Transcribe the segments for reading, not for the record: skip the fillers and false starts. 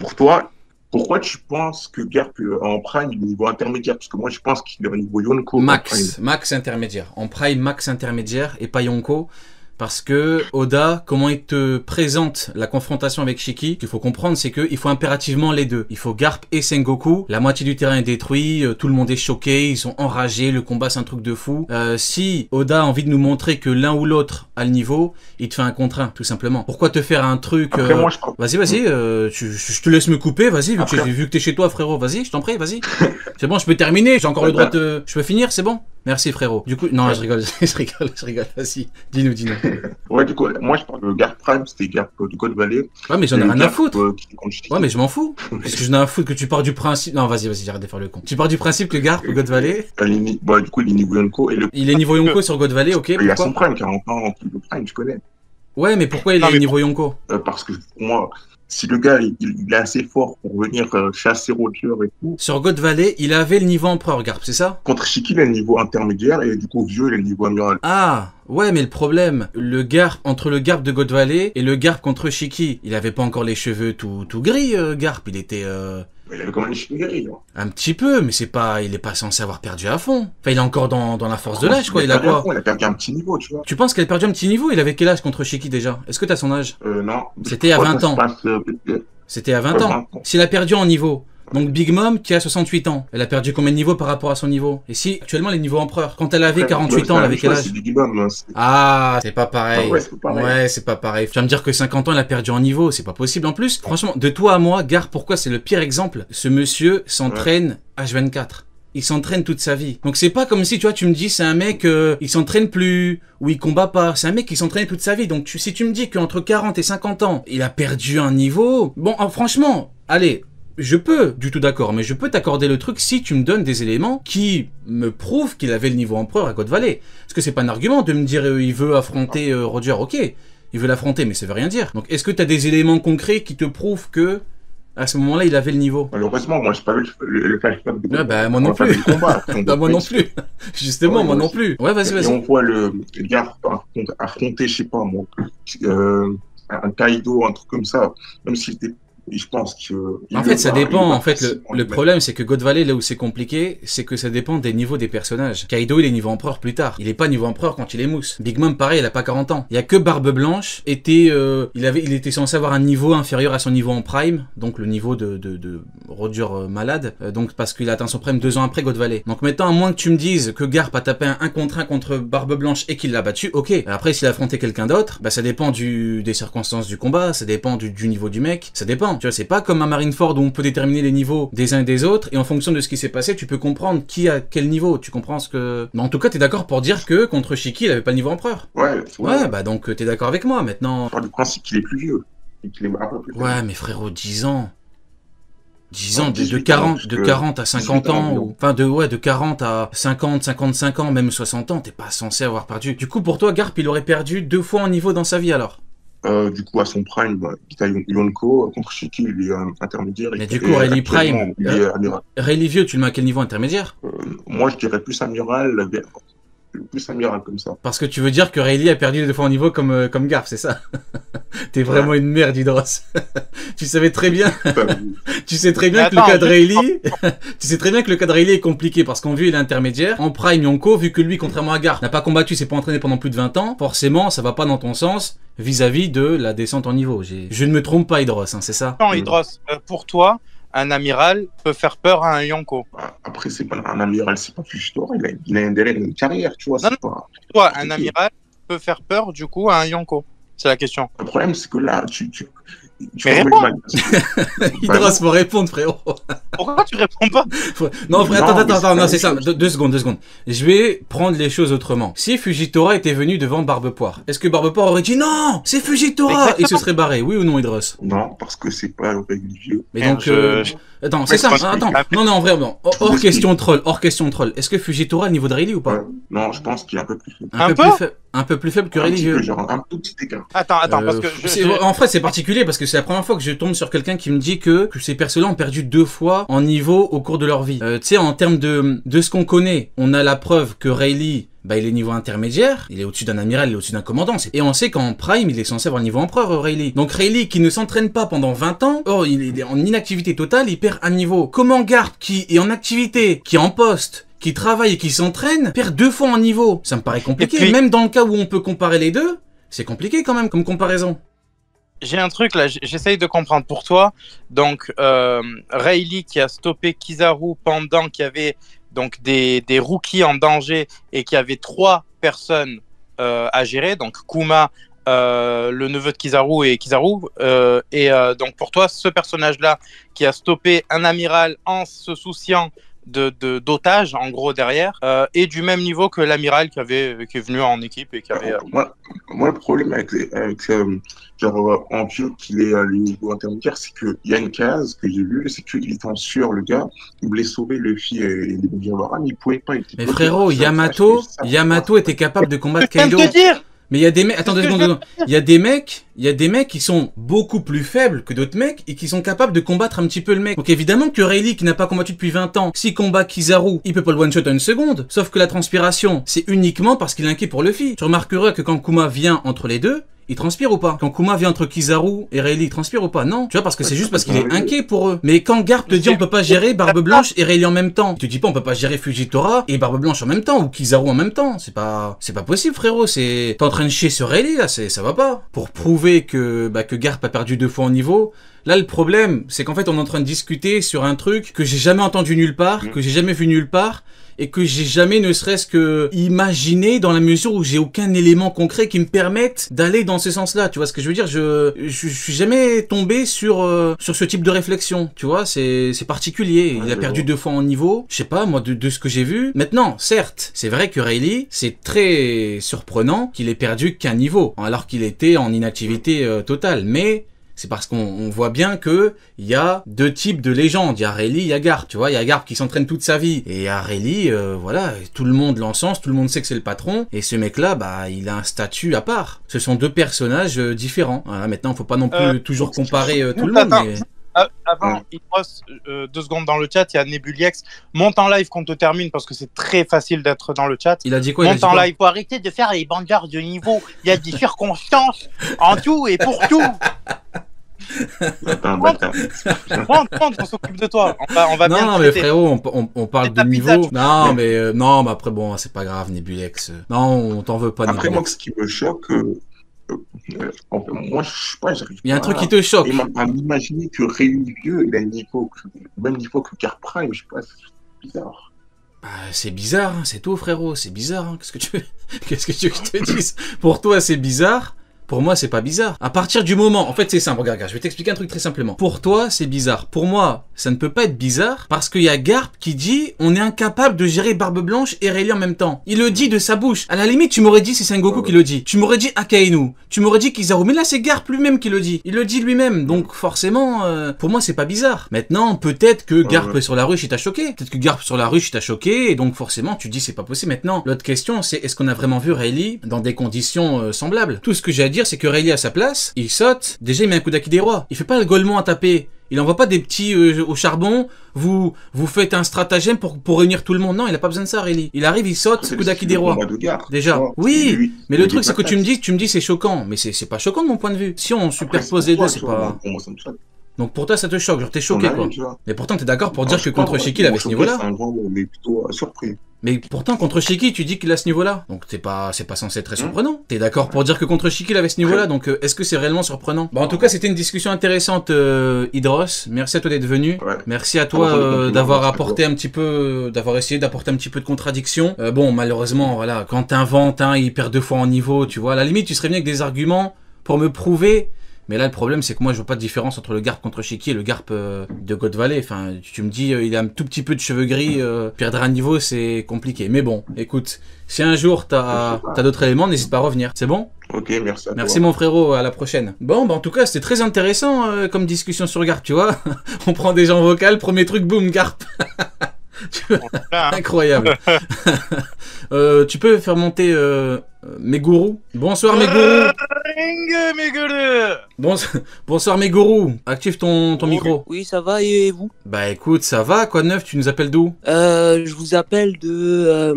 pour toi, pourquoi tu penses que Garp en prime, il est au niveau intermédiaire? Parce que moi, je pense qu'il est au niveau Yonko en prime. Max intermédiaire. En prime, max intermédiaire et pas Yonko. Parce que Oda, comment il te présente la confrontation avec Shiki, qu'il faut comprendre, c'est qu'il faut impérativement les deux. Il faut Garp et Sengoku. La moitié du terrain est détruit, tout le monde est choqué, ils sont enragés, le combat c'est un truc de fou. Si Oda a envie de nous montrer que l'un ou l'autre a le niveau, il te fait un contre un, tout simplement. Pourquoi te faire un truc... Après, moi, je... Vas-y, je te laisse me couper, vas-y, vu que t'es chez toi, frérot, vas-y, je t'en prie, vas-y. C'est bon, je peux terminer, j'ai encore le droit de... Je peux finir, c'est bon? Merci, frérot. Du coup, non, je rigole, vas-y, dis-nous. Ouais, du coup, moi je parle de Garp Prime, c'était Garp de God Valley. Ouais, mais j'en ai rien à foutre. Ouais, mais je m'en fous. Parce que j'en ai rien à foutre que tu pars du principe. Non, vas-y, j'arrête de faire le con. Tu pars du principe que Garp, God Valley. Bon, du coup, il est niveau Yonko. Il est niveau Yonko sur God Valley, ok. Il a son Prime, 40 ans en plus de Prime, tu connais. Ouais, mais pourquoi il est niveau Yonko? Parce que pour moi, si le gars il est assez fort pour venir chasser Roger et tout. Sur God Valley, il avait le niveau empereur, Garp, c'est ça? Contre Shiki, il a le niveau intermédiaire et du coup, Vieux, il a le niveau amiral. Ah, ouais, mais le problème, entre le Garp de God Valley et le Garp contre Shiki, il avait pas encore les cheveux tout gris, Garp, il était... Il avait quand même les cheveux gris, hein. Un petit peu, mais il est pas censé avoir perdu à fond. Enfin, il est encore dans la force de l'âge, quoi. Il a quoi? Il a perdu un petit niveau, tu vois. Tu penses qu'il a perdu un petit niveau? Il avait quel âge contre Shiki déjà? Est-ce que t'as son âge? Non. C'était à 20 ans. C'était à 20 ans. S'il a perdu en niveau. Donc Big Mom qui a 68 ans, elle a perdu combien de niveaux par rapport à son niveau? Et si actuellement les niveaux empereur, quand elle avait 48 ans, elle avait quel âge? Ah, c'est pas pareil. Ouais, c'est pas pareil. Tu vas me dire que 50 ans elle a perdu en niveau, c'est pas possible. En plus, franchement, de toi à moi, Garp, pourquoi c'est le pire exemple? Ce monsieur s'entraîne H24. Il s'entraîne toute sa vie. Donc c'est pas comme si, tu vois, tu me dis c'est un mec, il s'entraîne plus, ou il combat pas. C'est un mec qui s'entraîne toute sa vie. Donc si tu me dis qu'entre 40 et 50 ans, il a perdu un niveau, bon, franchement, allez, je peux, du tout d'accord, mais je peux t'accorder le truc si tu me donnes des éléments qui me prouvent qu'il avait le niveau empereur à God Valley. Parce que c'est pas un argument de me dire il veut affronter Roger, ok, il veut l'affronter, mais ça veut rien dire. Donc est-ce que tu as des éléments concrets qui te prouvent que à ce moment-là il avait le niveau? Malheureusement, moi j'ai pas vu le flashback de combat. Bah moi non plus. Bah moi non plus. Justement, moi non plus. Ouais, vas-y. Et on voit le gars affronter, je sais pas moi, un Kaido, un truc comme ça, même s'il était... Je pense que... En fait, ça dépend. En fait, le problème, c'est que God Valley, là où c'est compliqué, c'est que ça dépend des niveaux des personnages. Kaido, il est niveau empereur plus tard. Il est pas niveau empereur quand il est mousse. Big Mom, pareil, il a pas 40 ans. Il y a que Barbe Blanche il était censé avoir un niveau inférieur à son niveau en prime, donc le niveau de Roger malade, donc parce qu'il a atteint son prime 2 ans après God Valley. Donc maintenant, à moins que tu me dises que Garp a tapé un contre 1 contre Barbe Blanche et qu'il l'a battu, ok. Après, s'il a affronté quelqu'un d'autre, bah ça dépend des circonstances du combat, ça dépend du niveau du mec, ça dépend. Tu vois, c'est pas comme un Marineford où on peut déterminer les niveaux des uns et des autres, et en fonction de ce qui s'est passé, tu peux comprendre qui a quel niveau. Tu comprends ce que... Mais en tout cas, t'es d'accord pour dire que contre Shiki, il avait pas le niveau empereur. Ouais, bah donc t'es d'accord avec moi, maintenant... Je parle du principe qu'il est plus vieux. Et qu'il est un peu plus vieux. Ouais, mais frérot, 10 ans... 10 ans, de 40 à 50 ans, ou... Enfin, de 40 à 50, 55 ans, même 60 ans, t'es pas censé avoir perdu. Du coup, pour toi, Garp, il aurait perdu 2 fois en niveau dans sa vie, alors? Du coup, à son prime, il a Yonko, contre Shiki, il est intermédiaire. Mais du coup, Rayleigh Prime, Rayleigh Vieux, tu le mets à quel niveau intermédiaire? Moi, je dirais plus amiral comme ça. Parce que tu veux dire que Rayleigh a perdu 2 fois en niveau comme Garp, c'est ça? T'es vraiment une merde, Hydros. Tu savais très bien. Tu sais très bien que le cas de Rayleigh, tu sais très bien que le cas de Rayleigh est compliqué parce qu'en vue il est intermédiaire. En prime Yonko, vu que lui, contrairement à Garp, n'a pas combattu, s'est pas entraîné pendant plus de 20 ans, forcément, ça va pas dans ton sens vis-à-vis de la descente en niveau. Je ne me trompe pas, Hydros, hein, c'est ça? Non, Hydros, pour toi, un amiral peut faire peur à un Yonko. Après, c'est pas un amiral, c'est pas Fujitora, il a un délai de carrière, tu vois. Toi, un amiral peut faire peur, du coup, à un Yonko. C'est la question. Le problème, c'est que là, tu mais réponds. Hydros, faut répondre, frérot. Pourquoi tu réponds pas? Non, frère, attends, non, c'est ça. 2 secondes. Je vais prendre les choses autrement. Si Fujitora était venu devant Barbepoire, est-ce que Barbepoire aurait dit non, c'est Fujitora et se serait barré, oui ou non, Hydros? Non, parce que c'est pas le religieux. Mais donc, attends, c'est ça. Attends, non, en vrai, bon. Hors question troll. Est-ce que Fujitora a le niveau de Rayleigh ou pas? Non, je pense qu'il est un peu plus faible. Un peu plus faible que Rayleigh. Genre un tout petit écart. Attends, parce que en fait, c'est particulier parce que c'est la première fois que je tombe sur quelqu'un qui me dit que ces persos-là ont perdu 2 fois en niveau au cours de leur vie. Tu sais, en termes de ce qu'on connaît, on a la preuve que Rayleigh bah il est niveau intermédiaire, il est au-dessus d'un amiral, il est au-dessus d'un commandant. Et on sait qu'en prime, il est censé avoir le niveau empereur, Rayleigh. Donc Rayleigh, qui ne s'entraîne pas pendant 20 ans, il est en inactivité totale, il perd un niveau. Comment Garp, qui est en activité, qui est en poste, qui travaille et qui s'entraîne, perd 2 fois en niveau? Ça me paraît compliqué. Puis, même dans le cas où on peut comparer les deux, c'est compliqué quand même comme comparaison. J'ai un truc là, j'essaye de comprendre pour toi. Donc, Rayleigh qui a stoppé Kizaru pendant qu'il y avait donc des rookies en danger et qu'il y avait 3 personnes à gérer, donc Kuma, le neveu de Kizaru et Kizaru. Donc pour toi, ce personnage-là qui a stoppé un amiral en se souciant d'otages, en gros, derrière, est du même niveau que l'amiral qui est venu en équipe et qui avait... Moi, le problème avec genre Empire, qu'il est le niveau intermédiaire, c'est qu'il y a une case que j'ai vue, c'est qu'il est en sueur, le gars, il voulait sauver Luffy et les Mugiwara, mais il pouvait pas. Mais frérot, Yamato était capable de combattre Kaido. Mais il y a des mecs, attends 2 secondes, il y a des mecs qui sont beaucoup plus faibles que d'autres mecs et qui sont capables de combattre un petit peu le mec. Donc évidemment que Rayleigh, qui n'a pas combattu depuis 20 ans, s'il combat Kizaru, il peut pas le one-shot en 1 seconde. Sauf que la transpiration, c'est uniquement parce qu'il est inquiet pour Luffy. Tu remarqueras que quand Kuma vient entre les deux, il transpire ou pas? Quand Kuma vient entre Kizaru et Rayleigh, il transpire ou pas? Non. Tu vois, parce que c'est juste parce qu'il est inquiet pour eux. Mais quand Garp te dit on peut pas gérer Barbe Blanche et Rayleigh en même temps, tu te dis pas on peut pas gérer Fujitora et Barbe Blanche en même temps ou Kizaru en même temps. C'est pas possible, frérot. T'es en train de chier sur Rayleigh, là, ça va pas. Pour prouver que Garp a perdu 2 fois en niveau. Là, le problème, c'est qu'en fait, on est en train de discuter sur un truc que j'ai jamais entendu nulle part, que j'ai jamais vu nulle part, et que j'ai jamais ne serait-ce que imaginé dans la mesure où j'ai aucun élément concret qui me permette d'aller dans ce sens-là. Tu vois ce que je veux dire? Je suis jamais tombé sur ce type de réflexion. Tu vois, c'est particulier. Il a perdu 2 fois en niveau. Je sais pas, moi, de ce que j'ai vu. Maintenant, certes, c'est vrai que Rayleigh, c'est très surprenant qu'il ait perdu qu'un niveau, alors qu'il était en inactivité totale. Mais c'est parce qu'on voit bien que il y a 2 types de légendes. Il y a Rayleigh, il y a Garp. Tu vois, il y a Garp qui s'entraîne toute sa vie. Et il y a Rayleigh, voilà, tout le monde l'encense, tout le monde sait que c'est le patron. Et ce mec-là, bah, il a un statut à part. Ce sont 2 personnages différents. Voilà, maintenant, faut pas non plus toujours comparer tout le monde. Mais... Avant, il passe 2 secondes dans le chat, il y a Nebuliex. Monte en live qu'on te termine parce que c'est très facile d'être dans le chat. Il a dit quoi? Monte en live. Faut arrêter de faire les bandeurs de niveau. Il y a des circonstances en tout et pour tout. Rentre, on s'occupe de toi. On va bien. Non, mais frérot, on parle de niveau. Non, mais non, mais après, bon, c'est pas grave, Nebuliex. Non, on t'en veut pas, Nebuliex. Après, moi, ce qui me choque, moi, je sais pas, j'arrive pas. Il y a un truc qui te choque. À m'imaginer que Rayleigh vieux, il a le même niveau que Garp Prime, je sais pas, c'est bizarre. Bah, c'est bizarre, hein, c'est tout, frérot, c'est bizarre. Hein. Qu'est-ce que tu veux que je te dise? Pour toi, c'est bizarre. Pour moi, c'est pas bizarre. À partir du moment... En fait, c'est simple. Regarde, je vais t'expliquer un truc très simplement. Pour toi, c'est bizarre. Pour moi, ça ne peut pas être bizarre parce qu'il y a Garp qui dit on est incapable de gérer Barbe Blanche et Rayleigh en même temps. Il le dit de sa bouche. À la limite, tu m'aurais dit c'est Sengoku qui le dit. Tu m'aurais dit Akainu. Tu m'aurais dit Kizaru. Mais là, c'est Garp lui-même qui le dit. Il le dit lui-même. Donc, forcément, pour moi, c'est pas bizarre. Maintenant, peut-être que Garp sur la ruche, il t'a choqué. Peut-être que Garp sur la ruche, il t'a choqué. Et donc, forcément, tu dis c'est pas possible. Maintenant, l'autre question, c'est est-ce qu'on a vraiment vu Rayleigh dans des conditions semblables? Tout ce que j'ai à dire, c'est que Rayleigh à sa place, il saute, déjà il met un coup d'Aki des rois. Il fait pas le Golemon à taper. Il envoie pas des petits au charbon, vous faites un stratagème pour réunir tout le monde. Non, il a pas besoin de ça, Rayleigh. Il arrive, il saute, coup d'Aki des rois. Déjà. Oui, mais le truc c'est que tu me dis c'est choquant. Mais c'est pas choquant de mon point de vue. Si on superpose les deux, c'est pas... Donc pour toi ça te choque, genre t'es choqué quoi. Mais pourtant t'es d'accord pour dire que contre Shiki il avait ce niveau-là. Mais plutôt surpris. Mais pourtant contre Shiki tu dis qu'il a ce niveau-là. Donc c'est pas censé être très surprenant. T'es d'accord pour dire que contre Shiki il avait ce niveau-là. Donc est-ce que c'est réellement surprenant? Bon en tout cas c'était une discussion intéressante Hydros. Merci à toi d'être venu. Merci à toi d'avoir apporté un petit peu, d'avoir essayé d'apporter un petit peu de contradiction. Bon malheureusement voilà, quand t'inventes il perd 2 fois en niveau, tu vois, à la limite tu serais venu avec des arguments pour me prouver. Mais là, le problème, c'est que moi, je vois pas de différence entre le Garp contre Shiki et le Garp de God Valley. Enfin, tu me dis, il a un tout petit peu de cheveux gris, perdre un niveau, c'est compliqué. Mais bon, écoute, si un jour t'as d'autres éléments, n'hésite pas à revenir. C'est bon? Ok, merci à toi. Merci mon frérot, à la prochaine. Bon, bah en tout cas, c'était très intéressant comme discussion sur Garp, tu vois. On prend des gens vocales, premier truc, boum, Garp. Incroyable. Tu peux faire monter mes gourous. Bonsoir mes gourous. Bonsoir mes gourous. Active ton micro. Oui, ça va et vous? Bah écoute, ça va, quoi de neuf? Tu nous appelles d'où? Je vous appelle de...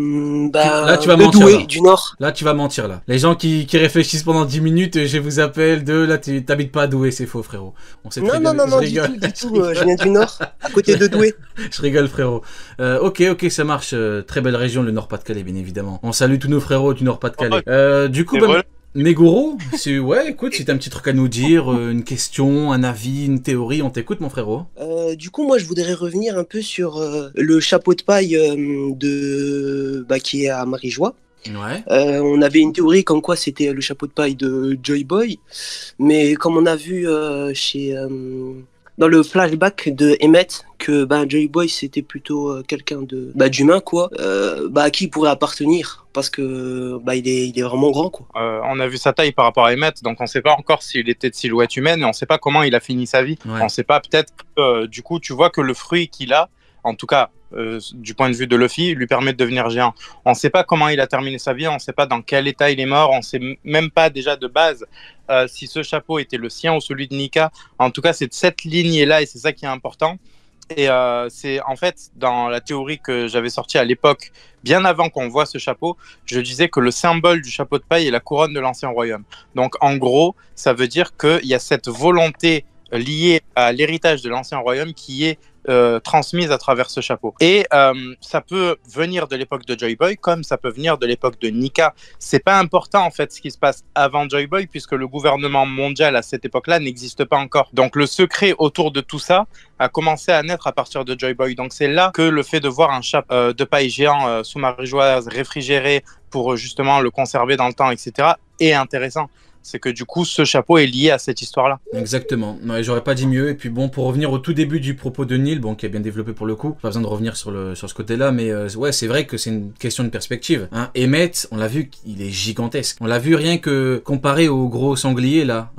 là tu vas mentir. Douai, là. du Nord. Là tu vas mentir là. Les gens qui réfléchissent pendant 10 minutes, je vous appelle de... Là t'habites pas à Douai, c'est faux frérot. On sait non, du tout. Je viens du Nord, à côté de Douai. Je rigole frérot. Ok, ça marche. Très belle région, le Nord-Pas-de-Calais bien évidemment. On salue tous nos frérots du Nord-Pas-de-Calais. Du coup, mes gourous, ouais, écoute, si t'as un petit truc à nous dire, une question, un avis, une théorie, on t'écoute mon frérot. Du coup, moi je voudrais revenir un peu sur le chapeau de paille qui est à Marie-Joie. Ouais. On avait une théorie comme quoi c'était le chapeau de paille de Joy Boy, mais comme on a vu dans le flashback de Emmett que Joy Boy c'était plutôt quelqu'un de d'humain quoi, à qui il pourrait appartenir parce que il est vraiment grand quoi. On a vu sa taille par rapport à Emmett, donc on sait pas encore s'il était de silhouette humaine et on sait pas comment il a fini sa vie. Ouais. On sait pas, peut-être du coup tu vois que le fruit qu'il a, en tout cas du point de vue de Luffy, lui permet de devenir géant. On ne sait pas comment il a terminé sa vie, on ne sait pas dans quel état il est mort, on ne sait même pas déjà de base si ce chapeau était le sien ou celui de Nika. En tout cas, c'est de cette lignée-là et c'est ça qui est important. Et c'est en fait dans la théorie que j'avais sortie à l'époque, bien avant qu'on voit ce chapeau, je disais que le symbole du chapeau de paille est la couronne de l'Ancien Royaume. Donc en gros, ça veut dire qu'il y a cette volonté liée à l'héritage de l'Ancien Royaume qui est transmise à travers ce chapeau. Et ça peut venir de l'époque de Joy Boy comme ça peut venir de l'époque de Nika. C'est pas important en fait ce qui se passe avant Joy Boy puisque le gouvernement mondial à cette époque-là n'existe pas encore. Donc le secret autour de tout ça a commencé à naître à partir de Joy Boy. Donc c'est là que le fait de voir un chapeau de paille géant sous Marie-Joie réfrigéré pour justement le conserver dans le temps, etc. est intéressant. C'est que du coup, ce chapeau est lié à cette histoire-là. Exactement. Non, j'aurais pas dit mieux. Et puis bon, pour revenir au tout début du propos de Neil, qui est bien développé pour le coup, pas besoin de revenir sur ce côté-là, mais ouais, c'est vrai que c'est une question de perspective. Emmett, on l'a vu, il est gigantesque. On l'a vu rien que comparé au gros sanglier là,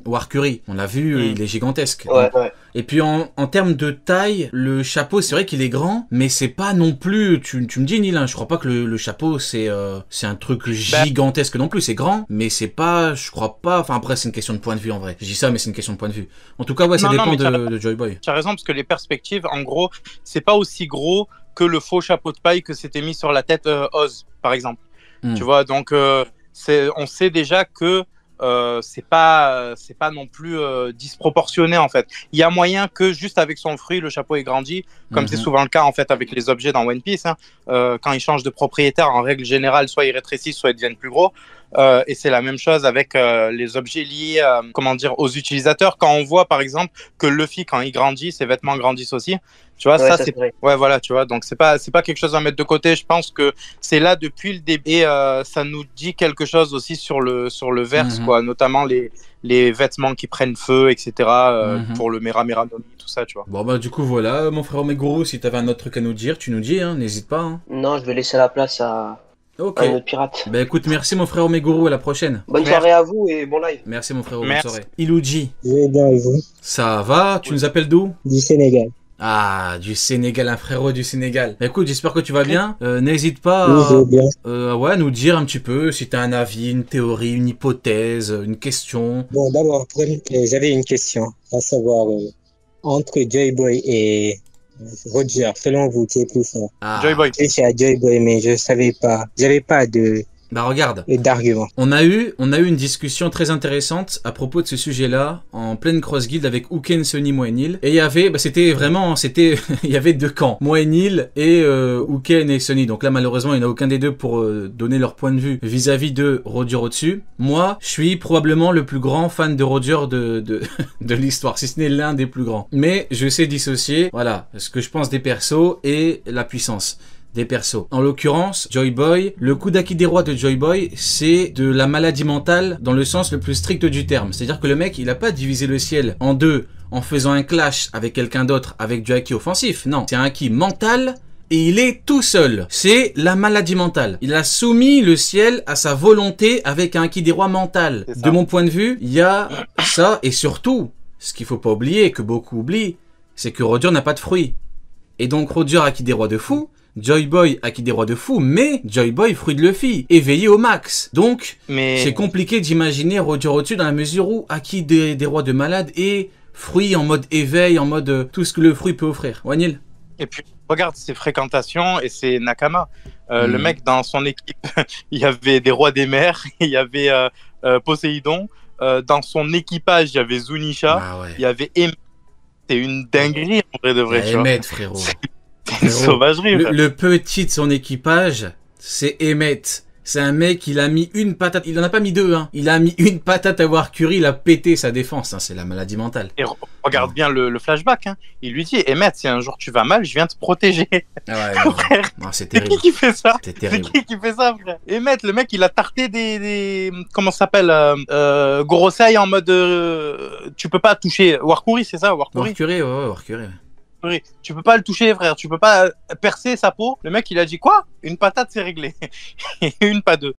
au Arcurie. On l'a vu, il est gigantesque. Ouais. Et puis en termes de taille, le chapeau, c'est vrai qu'il est grand, mais c'est pas non plus. Tu me dis Neil, je crois pas que le chapeau c'est un truc gigantesque non plus. C'est grand, mais c'est pas. Je crois pas. Enfin après c'est une question de point de vue en vrai. Je dis ça mais c'est une question de point de vue. En tout cas ouais ça dépend de Joy Boy. Tu as raison parce que les perspectives en gros c'est pas aussi gros que le faux chapeau de paille que s'était mis sur la tête Oz par exemple. Tu vois donc on sait déjà que c'est pas non plus disproportionné en fait. Il y a moyen que juste avec son fruit le chapeau ait grandi comme c'est souvent le cas en fait avec les objets dans One Piece quand ils changent de propriétaire en règle générale soit ils rétrécissent soit ils deviennent plus gros. Et c'est la même chose avec les objets liés aux utilisateurs. Quand on voit par exemple que Luffy quand il grandit ses vêtements grandissent aussi, tu vois, ça c'est vrai. Ouais voilà tu vois donc c'est pas quelque chose à mettre de côté. Je pense que c'est là depuis le début et ça nous dit quelque chose aussi sur le verse quoi, notamment les vêtements qui prennent feu etc. Pour le Mera Mera no Mi, tout ça tu vois. Bon du coup voilà mon frère Meguru, si t'avais un autre truc à nous dire tu nous dis n'hésite pas. Non je vais laisser la place à un autre pirate. Écoute, merci mon frère Meguru, à la prochaine. Bonne soirée à vous et bon live. Merci mon frère, bonne soirée. Iluji. Je vais bien et vous? Ça va, tu nous appelles d'où? Du Sénégal. Ah, du Sénégal, un frérot du Sénégal. Écoute, j'espère que tu vas bien. N'hésite pas à nous dire un petit peu si tu as un avis, une théorie, une hypothèse, une question. Bon, d'abord, j'avais une question, à savoir entre Joy Boy et Roger, selon vous, qui est plus fort? Joy Boy. Je suis à Joy Boy, mais je savais pas. J'avais pas regarde, d'argument. On a eu une discussion très intéressante à propos de ce sujet-là en pleine cross guild avec Uken, Sunny, moi et Neil. Et il y avait, il y avait deux camps, moi et Neil et Uken et Sunny. Donc là malheureusement il n'y en a aucun des deux pour donner leur point de vue vis-à-vis de Roger au-dessus. Moi, je suis probablement le plus grand fan de Roger de l'histoire, si ce n'est l'un des plus grands. Mais je sais dissocier, voilà, ce que je pense des persos et la puissance des persos. En l'occurrence, Joy Boy, le coup d'acquis des rois de Joy Boy, c'est de la maladie mentale dans le sens le plus strict du terme. C'est-à-dire que le mec, il a pas divisé le ciel en deux en faisant un clash avec quelqu'un d'autre avec du acquis offensif. Non, c'est un acquis mental et il est tout seul. C'est la maladie mentale. Il a soumis le ciel à sa volonté avec un acquis des rois mental. De mon point de vue, il y a ça et surtout, ce qu'il faut pas oublier, que beaucoup oublient, c'est que Roger n'a pas de fruits. Et donc Roger acquis des rois de fou, Joy Boy acquis des rois de fou, mais Joy Boy fruit de Luffy, éveillé au max. Donc, c'est compliqué d'imaginer Roger au-dessus dans la mesure où acquis des rois de malade et fruit en mode éveil, en mode tout ce que le fruit peut offrir. Wanil. Et puis, regarde ses fréquentations et ses nakama. Le mec, dans son équipe, il y avait des rois des mers, il y avait Poséidon. Dans son équipage, il y avait Zunisha, il y avait Emmet. C'est une dinguerie, en vrai de vrai. Emmet, frérot. C'est une sauvagerie. Le petit de son équipage, c'est Emmet. C'est un mec, il a mis une patate, il en a pas mis deux, hein. Il a mis une patate à War Curry, il a pété sa défense, hein. C'est la maladie mentale. Et regarde bien le flashback, hein. Il lui dit, Emmet, si un jour tu vas mal, je viens te protéger. Ah ouais, frère. Non, c'est terrible. C'est qui fait ça? C'est terrible. C'est qui fait ça, frère? Emmet, le mec, il a tarté comment ça s'appelle, Gorosei en mode, tu peux pas toucher War Curry, c'est ça? War Curry, ouais, War Curry. Tu peux pas le toucher, frère. Tu peux pas percer sa peau. Le mec, il a dit quoi? Une patate, c'est réglé. Une, pas deux.